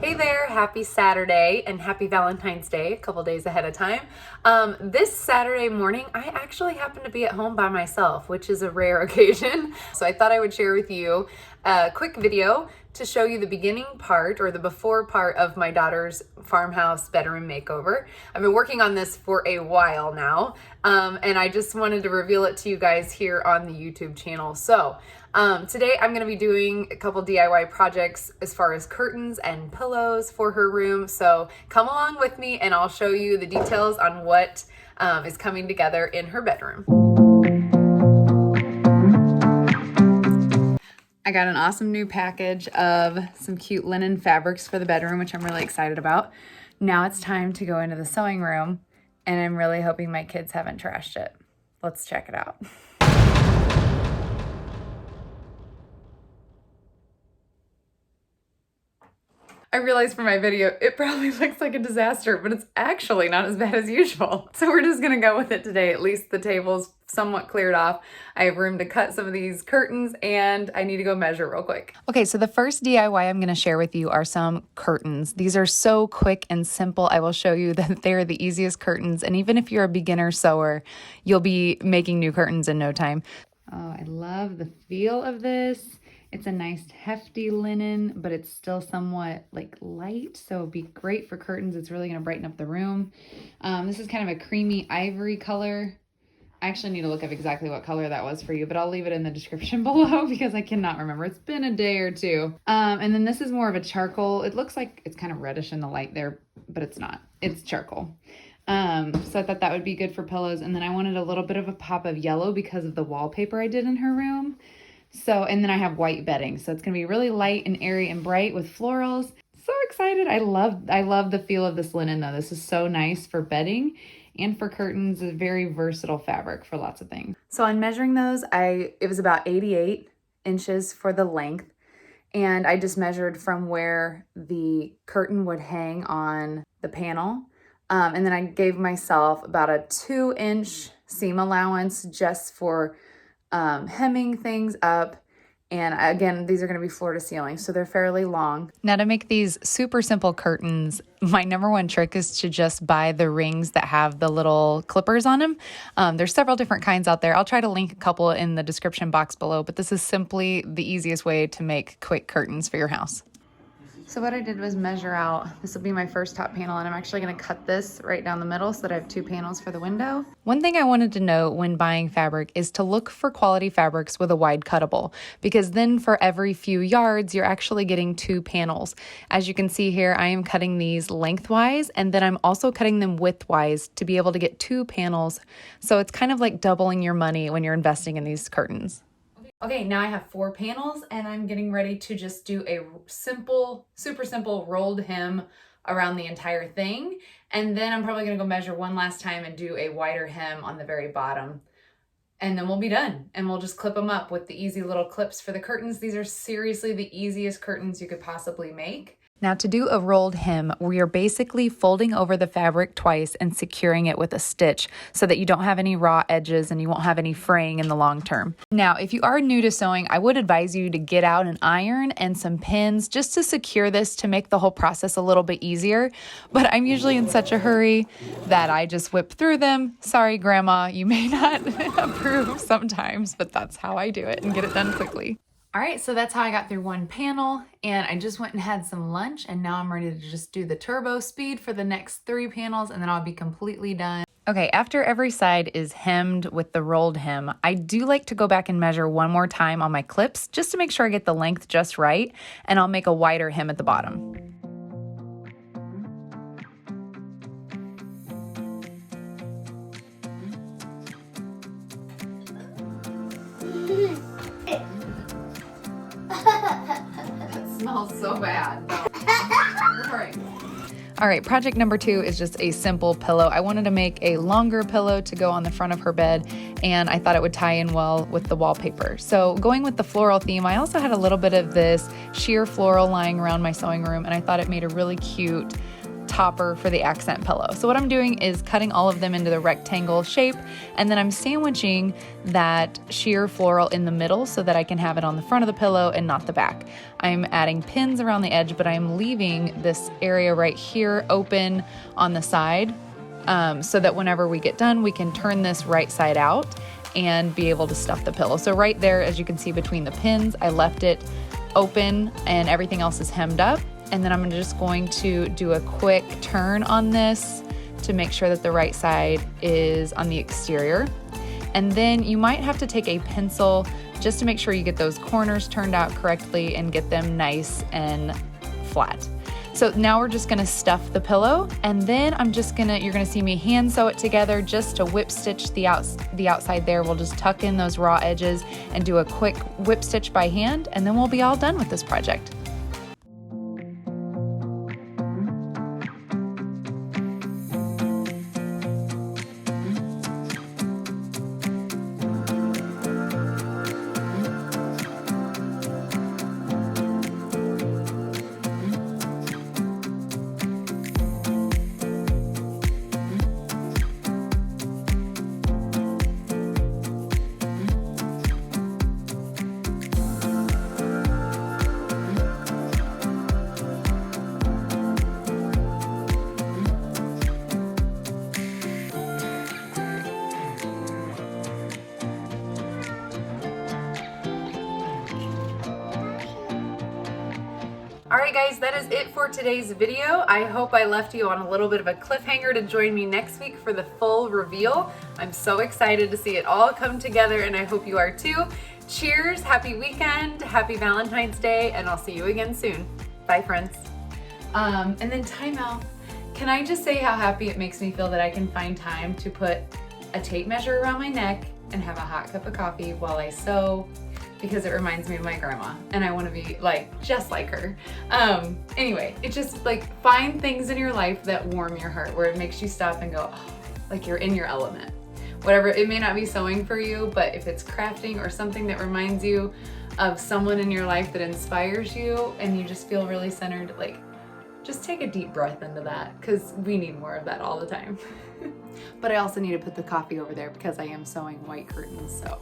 Hey there, happy Saturday and happy Valentine's Day, a couple days ahead of time. This Saturday morning, I actually happen to be at home by myself, which is a rare occasion. So I thought I would share with you a quick video to show you the beginning part or the before part of my daughter's farmhouse bedroom makeover. I've been working on this for a while now, and I just wanted to reveal it to you guys here on the YouTube channel. So today I'm gonna be doing a couple DIY projects as far as curtains and pillows for her room. So come along with me and I'll show you the details on what is coming together in her bedroom. I got an awesome new package of some cute linen fabrics for the bedroom, which I'm really excited about. Now it's time to go into the sewing room, and I'm really hoping my kids haven't trashed it. Let's check it out. I realized for my video, it probably looks like a disaster, but it's actually not as bad as usual. So we're just gonna go with it today. At least the table's somewhat cleared off. I have room to cut some of these curtains and I need to go measure real quick. Okay, so the first DIY I'm gonna share with you are some curtains. These are so quick and simple. I will show you that they're the easiest curtains. And even if you're a beginner sewer, you'll be making new curtains in no time. Oh, I love the feel of this. It's a nice hefty linen, but it's still somewhat like light, so it'd be great for curtains. It's really gonna brighten up the room. This is kind of a creamy ivory color. I actually need to look up exactly what color that was for you, but I'll leave it in the description below because I cannot remember. It's been a day or two. And then this is more of a charcoal. It looks like it's kind of reddish in the light there, but it's not. It's charcoal. So I thought that would be good for pillows. And then I wanted a little bit of a pop of yellow because of the wallpaper I did in her room. So, and then I have white bedding. So it's going to be really light and airy and bright with florals. So excited. I love the feel of this linen though. This is so nice for bedding and for curtains. A very versatile fabric for lots of things. So on measuring those, it was about 88 inches for the length. And I just measured from where the curtain would hang on the panel. And then I gave myself about a 2-inch seam allowance just for hemming things up. And again, these are going to be floor to ceiling, so they're fairly long. Now to make these super simple curtains, my number one trick is to just buy the rings that have the little clippers on them. There's several different kinds out there. I'll try to link a couple in the description box below, but this is simply the easiest way to make quick curtains for your house. So what I did was measure out, this will be my first top panel, and I'm actually gonna cut this right down the middle so that I have 2 panels for the window. One thing I wanted to note when buying fabric is to look for quality fabrics with a wide cuttable, because then for every few yards, you're actually getting 2 panels. As you can see here, I am cutting these lengthwise, and then I'm also cutting them widthwise to be able to get 2 panels. So it's kind of like doubling your money when you're investing in these curtains. Okay, now I have 4 panels and I'm getting ready to just do a simple, super simple rolled hem around the entire thing. And then I'm probably gonna go measure one last time and do a wider hem on the very bottom. And then we'll be done. And we'll just clip them up with the easy little clips for the curtains. These are seriously the easiest curtains you could possibly make. Now to do a rolled hem, we are basically folding over the fabric twice and securing it with a stitch so that you don't have any raw edges and you won't have any fraying in the long term. Now, if you are new to sewing, I would advise you to get out an iron and some pins just to secure this to make the whole process a little bit easier. But I'm usually in such a hurry that I just whip through them. Sorry, Grandma, you may not approve sometimes, but that's how I do it and get it done quickly. All right, so that's how I got through one panel, and I just went and had some lunch, and now I'm ready to just do the turbo speed for the next 3 panels, and then I'll be completely done. Okay, after every side is hemmed with the rolled hem, I do like to go back and measure one more time on my clips just to make sure I get the length just right, and I'll make a wider hem at the bottom. Smells so bad. All right, project number 2 is just a simple pillow. I wanted to make a longer pillow to go on the front of her bed, and I thought it would tie in well with the wallpaper. So going with the floral theme, I also had a little bit of this sheer floral lying around my sewing room, and I thought it made a really cute topper for the accent pillow. So what I'm doing is cutting all of them into the rectangle shape, and then I'm sandwiching that sheer floral in the middle so that I can have it on the front of the pillow and not the back. I'm adding pins around the edge, but I'm leaving this area right here open on the side so that whenever we get done, we can turn this right side out and be able to stuff the pillow. So right there, as you can see between the pins, I left it open and everything else is hemmed up. And then I'm just going to do a quick turn on this to make sure that the right side is on the exterior. And then you might have to take a pencil just to make sure you get those corners turned out correctly and get them nice and flat. So now we're just gonna stuff the pillow, and then you're gonna see me hand sew it together just to whip stitch the outside there. We'll just tuck in those raw edges and do a quick whip stitch by hand, and then we'll be all done with this project. Alright guys, that is it for today's video. I hope I left you on a little bit of a cliffhanger to join me next week for the full reveal. I'm so excited to see it all come together, and I hope you are too. Cheers, happy weekend, happy Valentine's Day, and I'll see you again soon. Bye friends. And then time out. Can I just say how happy it makes me feel that I can find time to put a tape measure around my neck and have a hot cup of coffee while I sew, because it reminds me of my grandma and I want to be like just like her. Anyway, it's just like find things in your life that warm your heart, where it makes you stop and go, oh, like you're in your element. Whatever, it may not be sewing for you, but if it's crafting or something that reminds you of someone in your life that inspires you and you just feel really centered, like just take a deep breath into that, because we need more of that all the time. But I also need to put the coffee over there because I am sewing white curtains, so.